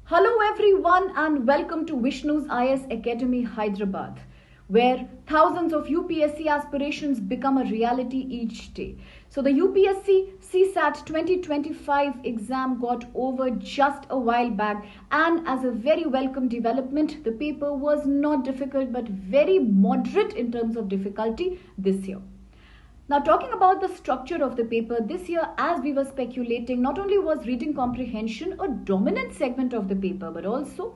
Hello everyone and welcome to Vishnu's IS Academy Hyderabad, where thousands of UPSC aspirations become a reality each day. So the UPSC CSAT 2025 exam got over just a while back, and as a very welcome development, the paper was not difficult but very moderate in terms of difficulty this year. Now, talking about the structure of the paper this year, as we were speculating, not only was reading comprehension a dominant segment of the paper, but also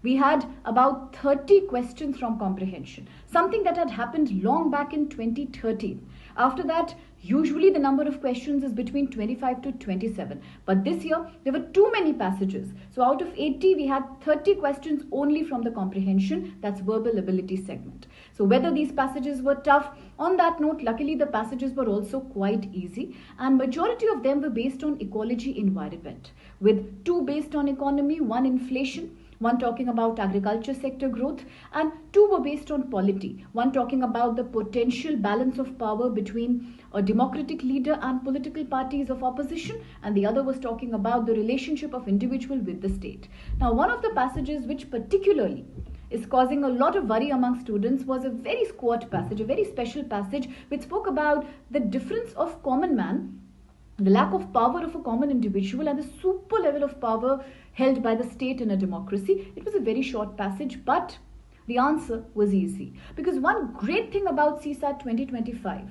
we had about 30 questions from comprehension, something that had happened long back in 2013. After that, usually the number of questions is between 25 to 27. But this year, there were too many passages. So out of 80, we had 30 questions only from the comprehension, that's verbal ability segment. So whether these passages were tough, on that note, luckily the passages were also quite easy. And majority of them were based on ecology environment, with 2 based on economy, 1 inflation, 1 talking about agriculture sector growth, and 2 were based on polity. 1 talking about the potential balance of power between a democratic leader and political parties of opposition, and the other was talking about the relationship of individual with the state. Now, one of the passages which particularly is causing a lot of worry among students was a very squat passage, a very special passage which spoke about the difference of common man, the lack of power of a common individual, and the super level of power held by the state in a democracy. It was a very short passage, but the answer was easy. Because one great thing about CSAT 2025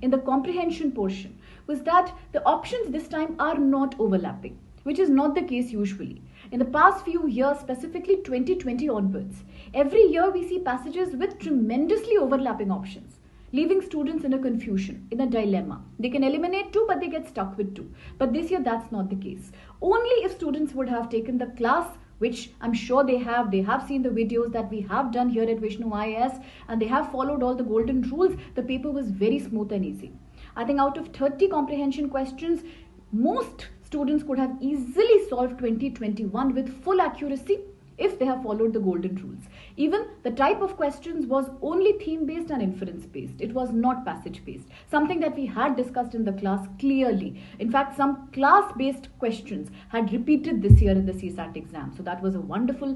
in the comprehension portion was that the options this time are not overlapping, which is not the case usually. In the past few years, specifically 2020 onwards, every year we see passages with tremendously overlapping options, leaving students in a confusion, in a dilemma. They can eliminate 2, but they get stuck with 2. But this year, that's not the case. Only if students would have taken the class, which I'm sure they have seen the videos that we have done here at Vishnu IS, and they have followed all the golden rules, the paper was very smooth and easy. I think out of 30 comprehension questions, most students could have easily solved 2021 with full accuracy if they have followed the golden rules. Even the type of questions was only theme-based and inference-based. It was not passage-based, something that we had discussed in the class clearly. In fact, some class-based questions had repeated this year in the CSAT exam. So that was a wonderful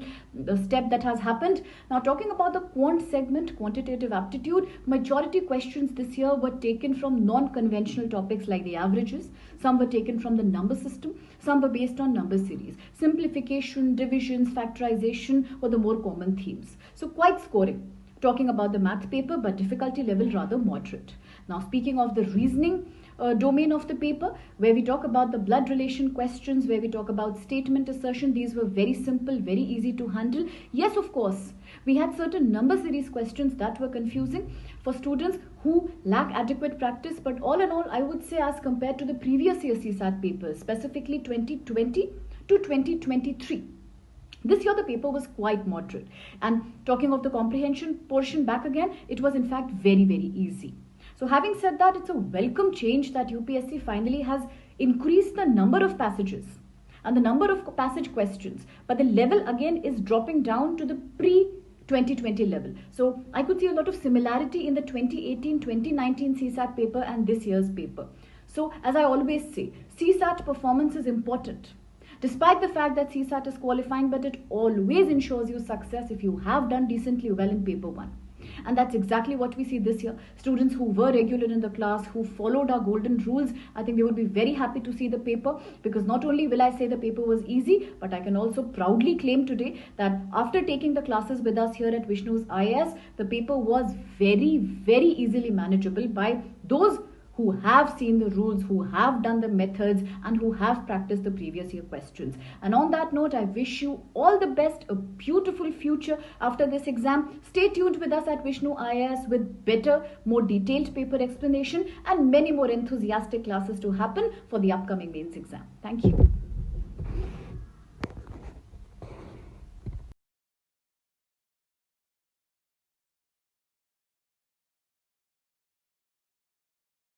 step that has happened. Now, talking about the quant segment, quantitative aptitude, majority questions this year were taken from non-conventional topics like the averages. Some were taken from the number system. Some were based on number series. Simplification, divisions, factorization were the more common themes. So quite scoring. Talking about the math paper, but difficulty level rather moderate. Now, speaking of the reasoning domain of the paper, where we talk about the blood relation questions, where we talk about statement assertion, these were very simple, very easy to handle. Yes, of course, we had certain number series questions that were confusing for students who lack adequate practice, but all in all, I would say as compared to the previous year CSAT papers, specifically 2020 to 2023, this year the paper was quite moderate. And talking of the comprehension portion back again, it was in fact very, very easy. So having said that, it's a welcome change that UPSC finally has increased the number of passages and the number of passage questions, but the level again is dropping down to the pre-2020 level. So I could see a lot of similarity in the 2018-2019 CSAT paper and this year's paper. So as I always say, CSAT performance is important. Despite the fact that CSAT is qualifying, but it always ensures you success if you have done decently well in paper 1. And that's exactly what we see this year. Students who were regular in the class, who followed our golden rules, I think they would be very happy to see the paper, because not only will I say the paper was easy, but I can also proudly claim today that after taking the classes with us here at Vishnu's IS, the paper was very, very easily manageable by those who have seen the rules, who have done the methods, and who have practiced the previous year questions. And on that note, I wish you all the best, a beautiful future after this exam. Stay tuned with us at Vishnu IS with better, more detailed paper explanation and many more enthusiastic classes to happen for the upcoming mains exam. Thank you.